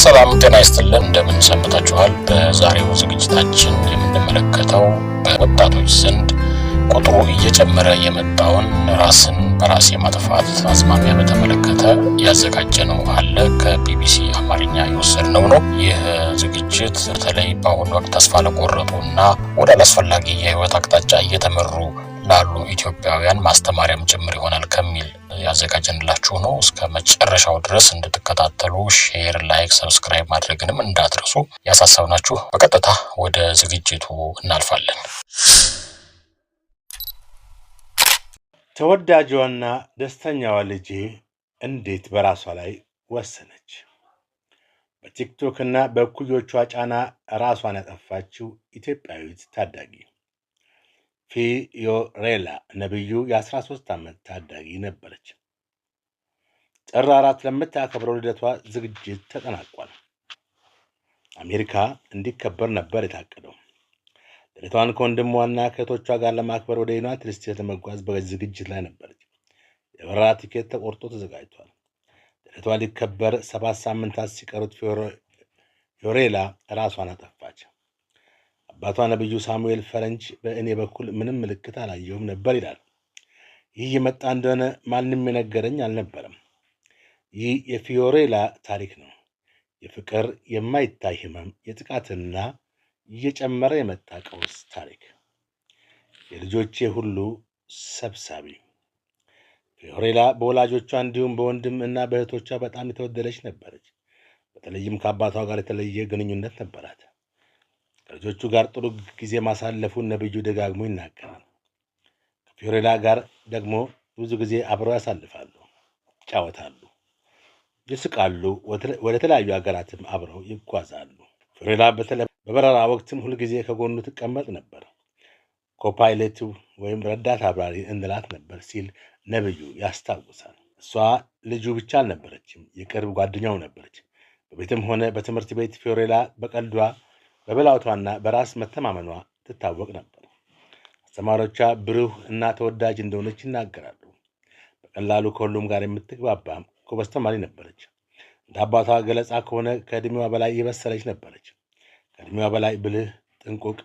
ሰላም ጤና ይስጥልን እንደምን ሰንብታችኋል? በዛሬው ዝግጅታችን የምንመለከተው በወጣቶች ዘንድ ቁጥሩ እየጨመረ የመጣውን ራስን በራስ የማጥፋት አዝማሚያ በተመለከተ ያዘጋጀነው አለ ከቢቢሲ አማርኛ የወሰድነው ነው። ይህ ዝግጅት በተለይ በአሁኑ ወቅት ተስፋ ለቆረጡና ወደ አላስፈላጊ የህይወት አቅጣጫ እየተመሩ ላሉ ኢትዮጵያውያን ማስተማሪያም ጭምር ይሆናል ከሚል ያዘጋጀንላችሁ ነው። እስከ መጨረሻው ድረስ እንድትከታተሉ ሼር፣ ላይክ፣ ሰብስክራይብ ማድረግንም እንዳትረሱ ያሳሰብናችሁ። በቀጥታ ወደ ዝግጅቱ እናልፋለን። ተወዳጇና ደስተኛዋ ልጄ እንዴት በራሷ ላይ ወሰነች? በቲክቶክ እና በእኩዮቿ ጫና ራሷን ያጠፋችው ኢትዮጵያዊት ታዳጊ ፊዮሬላ ነብዩ የ13 ዓመት ታዳጊ ነበረች። ጥር 4 ለምታከብረው ልደቷ ዝግጅት ተጠናቋል። አሜሪካ እንዲከበር ነበር የታቀደው። ልደቷን ከወንድሟና ከእህቶቿ ጋር ለማክበር ወደ ዩናይትድ ስቴትስ ለመጓዝ በዝግጅት ላይ ነበረች። የበረራ ቲኬት ተቆርጦ ተዘጋጅቷል። ልደቷ ሊከበር 7 ሳምንታት ሲቀሩት ፊዮሬላ ራሷን አጠፋች። አባቷ ነብዩ ሳሙኤል ፈረንጅ በእኔ በኩል ምንም ምልክት አላየሁም ነበር ይላል። ይህ የመጣ እንደሆነ ማንም የነገረኝ አልነበረም። ይህ የፊዮሬላ ታሪክ ነው። የፍቅር የማይታይ ህመም፣ የጥቃትና እየጨመረ የመጣ ቀውስ ታሪክ። የልጆቼ ሁሉ ሰብሳቢ ፊዮሬላ በወላጆቿ እንዲሁም በወንድም እና በእህቶቿ በጣም የተወደደች ነበረች። በተለይም ከአባቷ ጋር የተለየ ግንኙነት ነበራት። ከልጆቹ ጋር ጥሩ ጊዜ ማሳለፉን ነብዩ ደጋግሞ ይናገራል። ከፊዮሬላ ጋር ደግሞ ብዙ ጊዜ አብረው ያሳልፋሉ፣ ይጫወታሉ፣ ይስቃሉ። ወደ ተለያዩ ሀገራትም አብረው ይጓዛሉ። ፊዮሬላ በበረራ ወቅትም ሁልጊዜ ከጎኑ ትቀመጥ ነበር። ኮፓይለቱ ወይም ረዳት አብራሪ እንላት ነበር ሲል ነብዩ ያስታውሳል። እሷ ልጁ ብቻ አልነበረችም፣ የቅርብ ጓደኛው ነበረች። በቤትም ሆነ በትምህርት ቤት ፊዮሬላ በቀልዷ፣ በብላቷና በራስ መተማመኗ ትታወቅ ነበር። አስተማሪዎቿ ብሩህ እና ተወዳጅ እንደሆነች ይናገራሉ። በቀላሉ ከሁሉም ጋር የምትግባባ ጎበዝ ተማሪ ነበረች። እንደ አባቷ ገለጻ ከሆነ ከዕድሜዋ በላይ የበሰለች ነበረች። ከዕድሜዋ በላይ ብልህ፣ ጥንቁቅ፣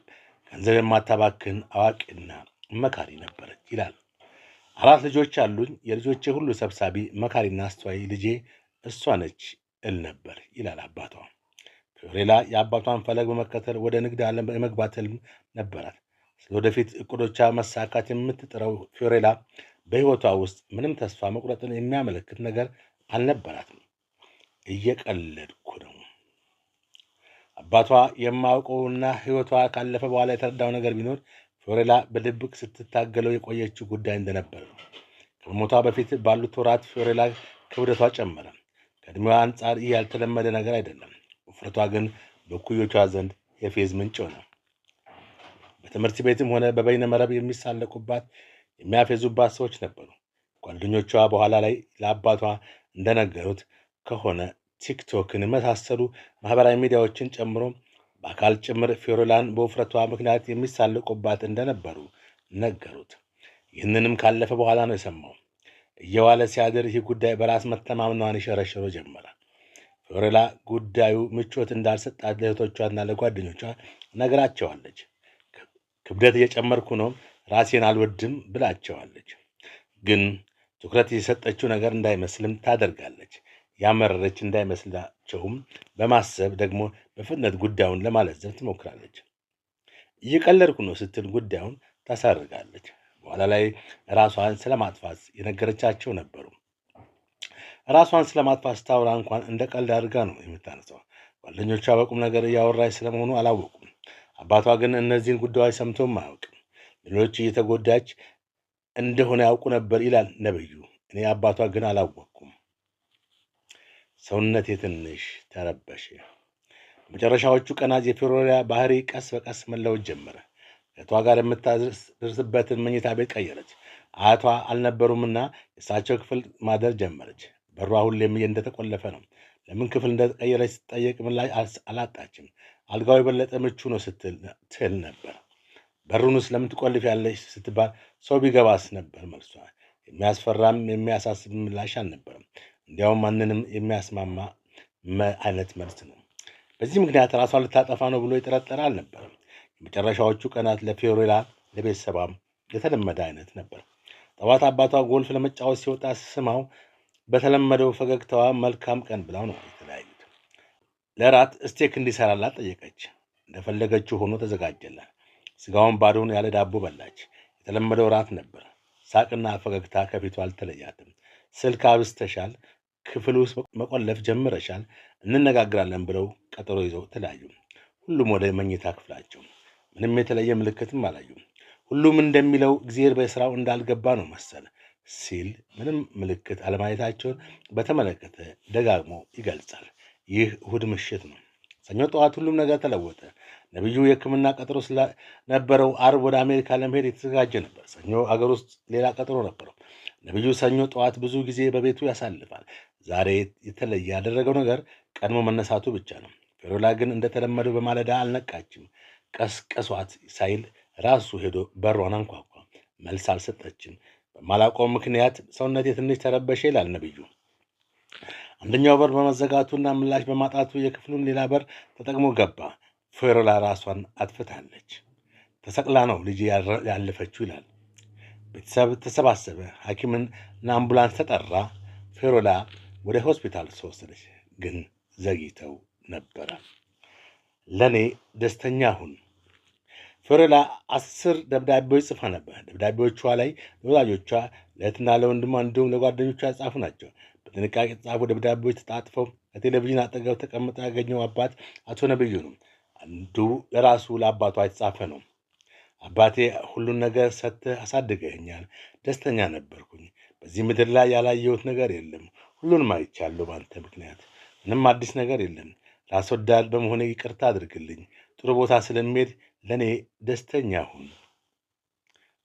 ገንዘብ የማታባክን አዋቂና መካሪ ነበረች ይላል። 4 ልጆች አሉኝ። የልጆቼ ሁሉ ሰብሳቢ፣ መካሪና አስተዋይ ልጄ እሷ ነች እል ነበር ይላል አባቷ። ፊዮሬላ የአባቷን ፈለግ በመከተል ወደ ንግድ ዓለም የመግባት ህልም ነበራት። ስለወደፊት እቅዶቿ መሳካት የምትጥረው ፊዮሬላ በህይወቷ ውስጥ ምንም ተስፋ መቁረጥን የሚያመለክት ነገር አልነበራትም። እየቀለድኩ ነው። አባቷ የማውቀውና ህይወቷ ካለፈ በኋላ የተረዳው ነገር ቢኖር ፊዮሬላ በድብቅ ስትታገለው የቆየችው ጉዳይ እንደነበር ነው። ከሞቷ በፊት ባሉት ወራት ፊዮሬላ ክብደቷ ጨመረ። ከዕድሜዋ አንጻር ይህ ያልተለመደ ነገር አይደለም። ውፍረቷ ግን በእኩዮቿ ዘንድ የፌዝ ምንጭ ሆነ። በትምህርት ቤትም ሆነ በበይነ መረብ የሚሳለቁባት፣ የሚያፌዙባት ሰዎች ነበሩ። ጓደኞቿ በኋላ ላይ ለአባቷ እንደነገሩት ከሆነ ቲክቶክን የመሳሰሉ ማህበራዊ ሚዲያዎችን ጨምሮ በአካል ጭምር ፊዮሬላን በውፍረቷ ምክንያት የሚሳለቁባት እንደነበሩ ነገሩት። ይህንንም ካለፈ በኋላ ነው የሰማው። እየዋለ ሲያድር ይህ ጉዳይ በራስ መተማመኗን ይሸረሽሮ ጀመረ። ፊዮሬላ ጉዳዩ ምቾት እንዳልሰጣት ለእህቶቿና ለጓደኞቿ ነግራቸዋለች። ክብደት እየጨመርኩ ነው፣ ራሴን አልወድም ብላቸዋለች። ግን ትኩረት የሰጠችው ነገር እንዳይመስልም ታደርጋለች። ያመረረች እንዳይመስላቸውም በማሰብ ደግሞ በፍጥነት ጉዳዩን ለማለዘብ ትሞክራለች። እየቀለድኩ ነው ስትል ጉዳዩን ታሳርጋለች። በኋላ ላይ ራሷን ስለማጥፋት የነገረቻቸው ነበሩ። ራሷን ስለማጥፋት ስታወራ እንኳን እንደ ቀልድ አድርጋ ነው የምታነሳው። ጓደኞቿ በቁም ነገር እያወራች ስለመሆኑ አላወቁም። አባቷ ግን እነዚህን ጉዳዮች ሰምቶም አያውቅም። ሌሎች እየተጎዳች እንደሆነ ያውቁ ነበር ይላል ነብዩ። እኔ አባቷ ግን አላወቅኩም። ሰውነቴ ትንሽ ተረበሸ። መጨረሻዎቹ ቀናት የፊዮሬላ ባህሪ ቀስ በቀስ መለወጥ ጀመረ። ከእህቷ ጋር የምታደርስበትን መኝታ ቤት ቀየረች። አያቷ አልነበሩምና የእሳቸው ክፍል ማደር ጀመረች። በሯ ሁሌም እንደተቆለፈ ነው። ለምን ክፍል እንደተቀየረች ስትጠየቅ ምላሽ አላጣችም። አልጋው የበለጠ ምቹ ነው ስትል ነበር። በሩንስ ለምን ትቆልፊያለሽ ስትባል ሰው ቢገባስ ነበር መልሷ። የሚያስፈራም የሚያሳስብ ምላሽ አልነበረም። እንዲያውም ማንንም የሚያስማማ አይነት መልስ ነው። በዚህ ምክንያት ራሷን ልታጠፋ ነው ብሎ የጠረጠረ አልነበረም። የመጨረሻዎቹ ቀናት ለፊዮሬላ ለቤተሰቧም የተለመደ አይነት ነበር። ጠዋት አባቷ ጎልፍ ለመጫወት ሲወጣ ስማው በተለመደው ፈገግታዋ መልካም ቀን ብላው ነው የተለያዩት። ለራት ስቴክ እንዲሰራላት ጠየቀች። እንደፈለገችው ሆኖ ተዘጋጀላት። ስጋውን ባዶውን ያለ ዳቦ በላች። የተለመደው ራት ነበር። ሳቅና ፈገግታ ከፊቱ አልተለያትም። ስልክ አብዝተሻል፣ ክፍል ውስጥ መቆለፍ ጀምረሻል፣ እንነጋግራለን ብለው ቀጠሮ ይዘው ተለያዩ። ሁሉም ወደ መኝታ ክፍላቸው። ምንም የተለየ ምልክትም አላዩም። ሁሉም እንደሚለው እግዚአብሔር በስራው እንዳልገባ ነው መሰል ሲል ምንም ምልክት አለማየታቸውን በተመለከተ ደጋግሞ ይገልጻል። ይህ እሁድ ምሽት ነው። ሰኞ ጠዋት ሁሉም ነገር ተለወጠ። ነብዩ የሕክምና ቀጠሮ ስለነበረው አርብ ወደ አሜሪካ ለመሄድ የተዘጋጀ ነበር። ሰኞ አገር ውስጥ ሌላ ቀጠሮ ነበረው። ነብዩ ሰኞ ጠዋት ብዙ ጊዜ በቤቱ ያሳልፋል። ዛሬ የተለየ ያደረገው ነገር ቀድሞ መነሳቱ ብቻ ነው። ፊዮሬላ ግን እንደተለመደው በማለዳ አልነቃችም። ቀስቀሷት ሳይል ራሱ ሄዶ በሯን አንኳኳ። መልስ አልሰጠችም። በማላውቀው ምክንያት ሰውነቴ ትንሽ ተረበሸ ይላል ነብዩ። አንደኛው በር በመዘጋቱና ምላሽ በማጣቱ የክፍሉን ሌላ በር ተጠቅሞ ገባ። ፊዮሬላ ራሷን አጥፍታለች። ተሰቅላ ነው ልጅ ያለፈችው ይላል። ቤተሰብ ተሰባሰበ። ሐኪምና አምቡላንስ ተጠራ። ፊዮሬላ ወደ ሆስፒታል ተወሰደች። ግን ዘግይተው ነበረ። ለእኔ ደስተኛ ሁን። ፊዮሬላ 10 ደብዳቤዎች ጽፋ ነበር። ደብዳቤዎቿ ላይ ለወላጆቿ፣ ለእህትና ለወንድሟ እንዲሁም ለጓደኞቿ የጻፉ ናቸው። በጥንቃቄ የተጻፉ ደብዳቤዎች ተጣጥፈው ከቴሌቪዥን አጠገብ ተቀምጠው ያገኘው አባት አቶ ነብዩ ነው። አንዱ ለራሱ ለአባቷ የተጻፈ ነው። አባቴ ሁሉን ነገር ሰጥተህ አሳድገኸኛል። ደስተኛ ነበርኩኝ። በዚህ ምድር ላይ ያላየሁት ነገር የለም። ሁሉንም አይቻለሁ በአንተ ምክንያት። ምንም አዲስ ነገር የለም። ራስ ወዳድ በመሆኔ ይቅርታ አድርግልኝ። ጥሩ ቦታ ስለሚሄድ ለእኔ ደስተኛ ሁን።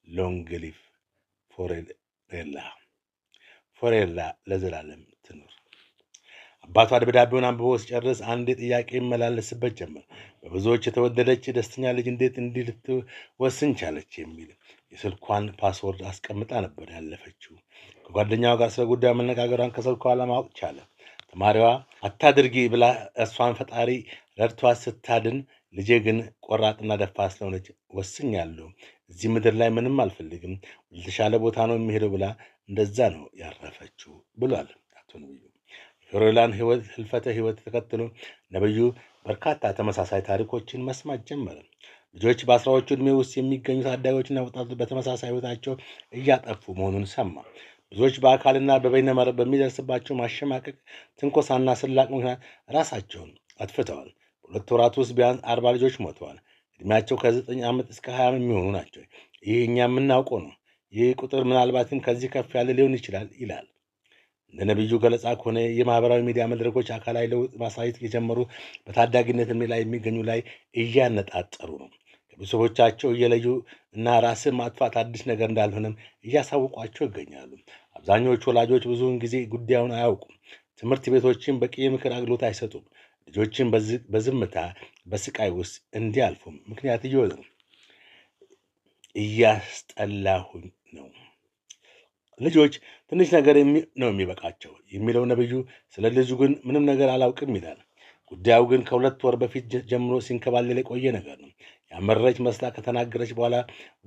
ሎንግ ሊቭ ፊዮሬላ። ፊዮሬላ ለዘላለም ትኑር። አባቷ ደብዳቤውን አንብቦ ሲጨርስ አንድ ጥያቄ ይመላለስበት ጀመር። በብዙዎች የተወደደች ደስተኛ ልጅ እንዴት እንዲህ ልትወስን ቻለች የሚል። የስልኳን ፓስወርድ አስቀምጣ ነበር ያለፈችው። ከጓደኛዋ ጋር ስለ ጉዳዩ መነጋገሯን ከስልኳ ለማወቅ ቻለ። ተማሪዋ አታድርጊ ብላ እሷን ፈጣሪ ረድቷት ስታድን፣ ልጄ ግን ቆራጥና ደፋር ስለሆነች ወስኛለሁ። እዚህ ምድር ላይ ምንም አልፈልግም፣ ወደተሻለ ቦታ ነው የሚሄደው ብላ እንደዛ ነው ያረፈችው ብሏል አቶ ነብዩ። ፊዮሬላን ህልፈተ ህይወት ተከትሎ ነብዩ በርካታ ተመሳሳይ ታሪኮችን መስማት ጀመረ። ልጆች በአስራዎቹ ዕድሜ ውስጥ የሚገኙ ታዳጊዎችና ወጣቶች በተመሳሳይ ህይወታቸው እያጠፉ መሆኑን ሰማ። ብዙዎች በአካልና በበይነመረብ በሚደርስባቸው ማሸማቀቅ፣ ትንኮሳና ስላቅ ምክንያት ራሳቸውን አጥፍተዋል። በሁለት ወራት ውስጥ ቢያንስ 40 ልጆች ሞተዋል። ዕድሜያቸው ከ9 ዓመት እስከ 20 የሚሆኑ ናቸው። ይህ እኛ የምናውቀው ነው። ይህ ቁጥር ምናልባትም ከዚህ ከፍ ያለ ሊሆን ይችላል ይላል። እንደ ነብዩ ገለጻ ከሆነ የማህበራዊ ሚዲያ መድረኮች አካላዊ ለውጥ ማሳየት የጀመሩ በታዳጊነት ዕድሜ ላይ የሚገኙ ላይ እያነጣጠሩ ነው። ከቤተሰቦቻቸው እየለዩ እና ራስን ማጥፋት አዲስ ነገር እንዳልሆነም እያሳወቋቸው ይገኛሉ። አብዛኞቹ ወላጆች ብዙውን ጊዜ ጉዳዩን አያውቁም። ትምህርት ቤቶችን በቂ የምክር አገልግሎት አይሰጡም። ልጆችን በዝምታ በስቃይ ውስጥ እንዲያልፉም ምክንያት እየሆነ ነው። እያስጠላሁኝ ነው። ልጆች ትንሽ ነገር ነው የሚበቃቸው የሚለው ነብዩ ስለ ልጁ ግን ምንም ነገር አላውቅም ይላል። ጉዳዩ ግን ከ2 ወር በፊት ጀምሮ ሲንከባለል የቆየ ነገር ነው። ያመረች መስላ ከተናገረች በኋላ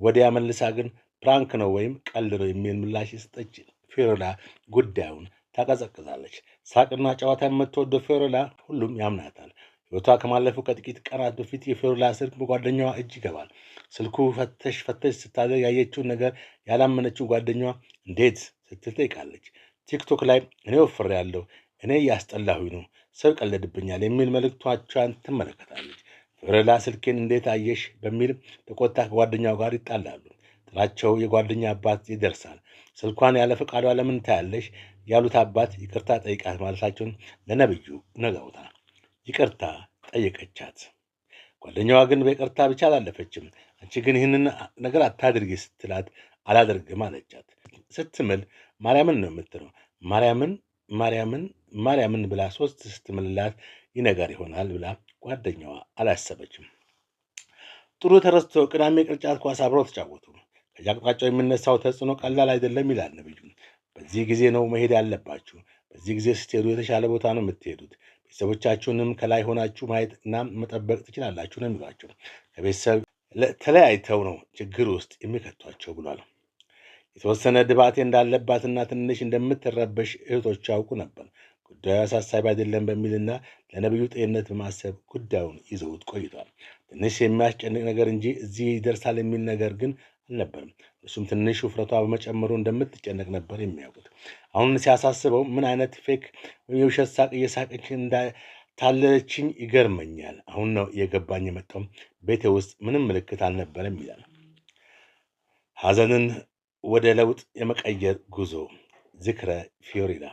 ወዲያ መልሳ ግን ፕራንክ ነው ወይም ቀልድ ነው የሚል ምላሽ የሰጠች ፊዮሬላ ጉዳዩን ታቀዘቅዛለች። ሳቅና ጨዋታ የምትወደው ፊዮሬላ ሁሉም ያምናታል። ሕይወቷ ከማለፉ ከጥቂት ቀናት በፊት የፊዮሬላ ስልክ በጓደኛዋ እጅ ይገባል። ስልኩ ፈተሽ ስታደርግ ያየችውን ነገር ያላመነችው ጓደኛዋ እንዴት ስትል ጠይቃለች። ቲክቶክ ላይ እኔ ወፍሬያለሁ፣ እኔ እያስጠላሁኝ ነው፣ ሰው ይቀለድብኛል የሚል መልእክቶቿን ትመለከታለች። ፊዮሬላ ስልኬን እንዴት አየሽ በሚል ተቆጣ ከጓደኛው ጋር ይጣላሉ። ጥላቸው የጓደኛ አባት ይደርሳል። ስልኳን ያለ ፈቃዷ ለምን ታያለሽ ያሉት አባት ይቅርታ ጠይቃት ማለታቸውን ለነብዩ ነግረውታል። ይቅርታ ጠየቀቻት። ጓደኛዋ ግን በይቅርታ ብቻ አላለፈችም። አንቺ ግን ይህንን ነገር አታድርጊ ስትላት አላደርግም አለቻት። ስትምል ማርያምን ነው የምትለው። ማርያምን ብላ 3 ስትምልላት ይህ ነገር ይሆናል ብላ ጓደኛዋ አላሰበችም። ጥሩ ተረስቶ ቅዳሜ ቅርጫት ኳስ አብረው ተጫወቱ። ከየአቅጣጫው የሚነሳው ተጽዕኖ ቀላል አይደለም ይላል ነብዩ። በዚህ ጊዜ ነው መሄድ ያለባችሁ። በዚህ ጊዜ ስትሄዱ የተሻለ ቦታ ነው የምትሄዱት። ቤተሰቦቻችሁንም ከላይ ሆናችሁ ማየት እና መጠበቅ ትችላላችሁ ነው የሚሏቸው። ከቤተሰብ ተለያይተው ነው ችግር ውስጥ የሚከቷቸው ብሏል። የተወሰነ ድባቴ እንዳለባትና ትንሽ እንደምትረበሽ እህቶች ያውቁ ነበር። ጉዳዩ አሳሳቢ አይደለም በሚልና ለነብዩ ጤንነት በማሰብ ጉዳዩን ይዘውት ቆይቷል። ትንሽ የሚያስጨንቅ ነገር እንጂ እዚህ ይደርሳል የሚል ነገር ግን አልነበርም። እሱም ትንሽ ውፍረቷ በመጨመሩ እንደምትጨነቅ ነበር የሚያውቁት። አሁን ሲያሳስበው ምን አይነት ፌክ የውሸት ሳቅ እየሳቀች እንዳታለችኝ ይገርመኛል። አሁን ነው የገባኝ የመጣው ቤቴ ውስጥ ምንም ምልክት አልነበረም ይላል። ሐዘንን ወደ ለውጥ የመቀየር ጉዞ ዝክረ ፊዮሪላ።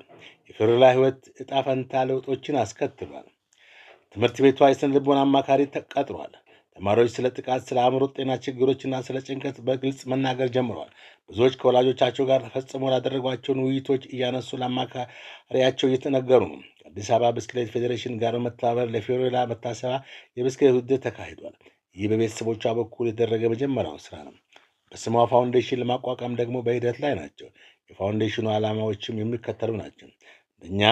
የፊዮሪላ ህይወት እጣ ፈንታ ለውጦችን አስከትሏል። ትምህርት ቤቷ የስነ ልቦና አማካሪ ተቀጥሯል። ተማሪዎች ስለ ጥቃት፣ ስለ አእምሮ ጤና ችግሮችና ስለ ጭንቀት በግልጽ መናገር ጀምረዋል። ብዙዎች ከወላጆቻቸው ጋር ፈጽሞ ላደረጓቸውን ውይይቶች እያነሱ ለአማካሪያቸው እየተነገሩ ነው። ከአዲስ አበባ ብስክሌት ፌዴሬሽን ጋር በመተባበር ለፊዮሪላ መታሰቢያ የብስክሌት ውድድር ተካሂዷል። ይህ በቤተሰቦቿ በኩል የተደረገ መጀመሪያው ስራ ነው። በስሟ ፋውንዴሽን ለማቋቋም ደግሞ በሂደት ላይ ናቸው። የፋውንዴሽኑ ዓላማዎችም የሚከተሉ ናቸው። አንደኛ፣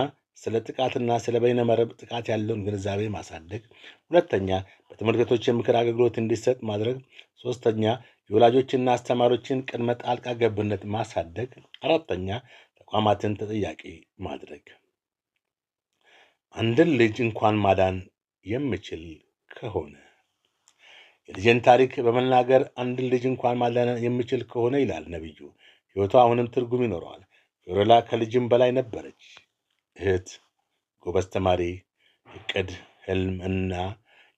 ስለ ጥቃትና ስለ በይነመረብ ጥቃት ያለውን ግንዛቤ ማሳደግ። ሁለተኛ፣ በትምህርት ቤቶች የምክር አገልግሎት እንዲሰጥ ማድረግ። ሶስተኛ፣ የወላጆችና አስተማሪዎችን ቅድመ ጣልቃ ገብነት ማሳደግ። አራተኛ፣ ተቋማትን ተጠያቂ ማድረግ። አንድን ልጅ እንኳን ማዳን የምችል ከሆነ የልጅን ታሪክ በመናገር አንድን ልጅ እንኳን ማዳን የምችል ከሆነ ይላል ነብዩ፣ ሕይወቷ አሁንም ትርጉም ይኖረዋል። ፊዮሪላ ከልጅም በላይ ነበረች። እህት፣ ጎበዝ ተማሪ፣ እቅድ፣ ህልም እና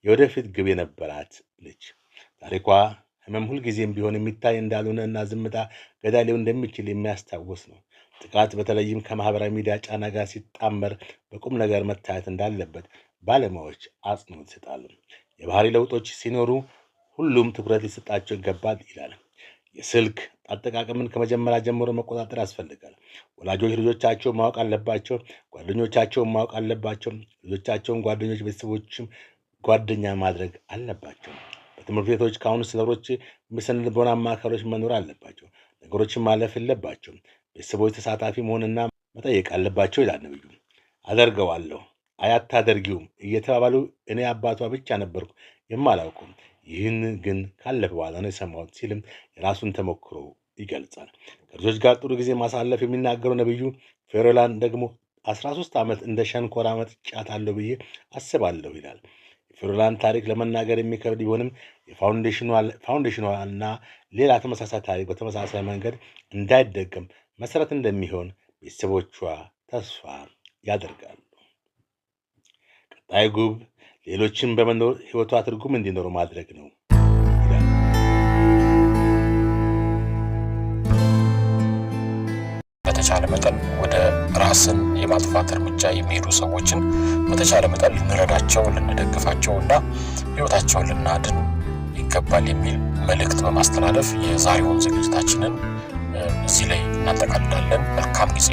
የወደፊት ግብ የነበራት ልጅ። ታሪኳ ህመም ሁልጊዜም ቢሆን የሚታይ እንዳልሆነ እና ዝምታ ገዳይ ሊሆን እንደሚችል የሚያስታውስ ነው። ጥቃት በተለይም ከማህበራዊ ሚዲያ ጫና ጋር ሲጣመር በቁም ነገር መታየት እንዳለበት ባለሙያዎች አጽንኦት ይሰጣሉ። የባህሪ ለውጦች ሲኖሩ ሁሉም ትኩረት ሊሰጣቸው ይገባል ይላል። የስልክ አጠቃቀምን ከመጀመሪያ ጀምሮ መቆጣጠር ያስፈልጋል። ወላጆች ልጆቻቸውን ማወቅ አለባቸው። ጓደኞቻቸውን ማወቅ አለባቸው። ልጆቻቸውን ጓደኞች፣ ቤተሰቦችም ጓደኛ ማድረግ አለባቸው። በትምህርት ቤቶች ካውንስለሮች፣ የስነ ልቦና አማካሪዎች መኖር አለባቸው። ነገሮችን ማለፍ የለባቸው። ቤተሰቦች ተሳታፊ መሆንና መጠየቅ አለባቸው ይላል ነብዩ። አደርገዋለሁ፣ አያታደርጊውም እየተባባሉ እኔ አባቷ ብቻ ነበርኩ የማላውቀው፣ ይህን ግን ካለፈ በኋላ ነው የሰማሁት ሲልም የራሱን ተሞክሮ ይገልጻል። ከልጆች ጋር ጥሩ ጊዜ ማሳለፍ የሚናገረው ነብዩ ፊዮሪላን ደግሞ 13 ዓመት እንደ ሸንኮራ መጥጫታለሁ ብዬ አስባለሁ ይላል። የፊዮሪላን ታሪክ ለመናገር የሚከብድ ቢሆንም የፋውንዴሽኗና ሌላ ተመሳሳይ ታሪክ በተመሳሳይ መንገድ እንዳይደገም መሰረት እንደሚሆን ቤተሰቦቿ ተስፋ ያደርጋሉ። ቀጣይ ጉብ ሌሎችን በመኖር ህይወቷ ትርጉም እንዲኖሩ ማድረግ ነው ይላል። በተቻለ መጠን ወደ ራስን የማጥፋት እርምጃ የሚሄዱ ሰዎችን በተቻለ መጠን ልንረዳቸው፣ ልንደግፋቸው እና ህይወታቸውን ልናድን ይገባል የሚል መልእክት በማስተላለፍ የዛሬውን ዝግጅታችንን እዚህ ላይ እናጠቃልላለን። መልካም ጊዜ።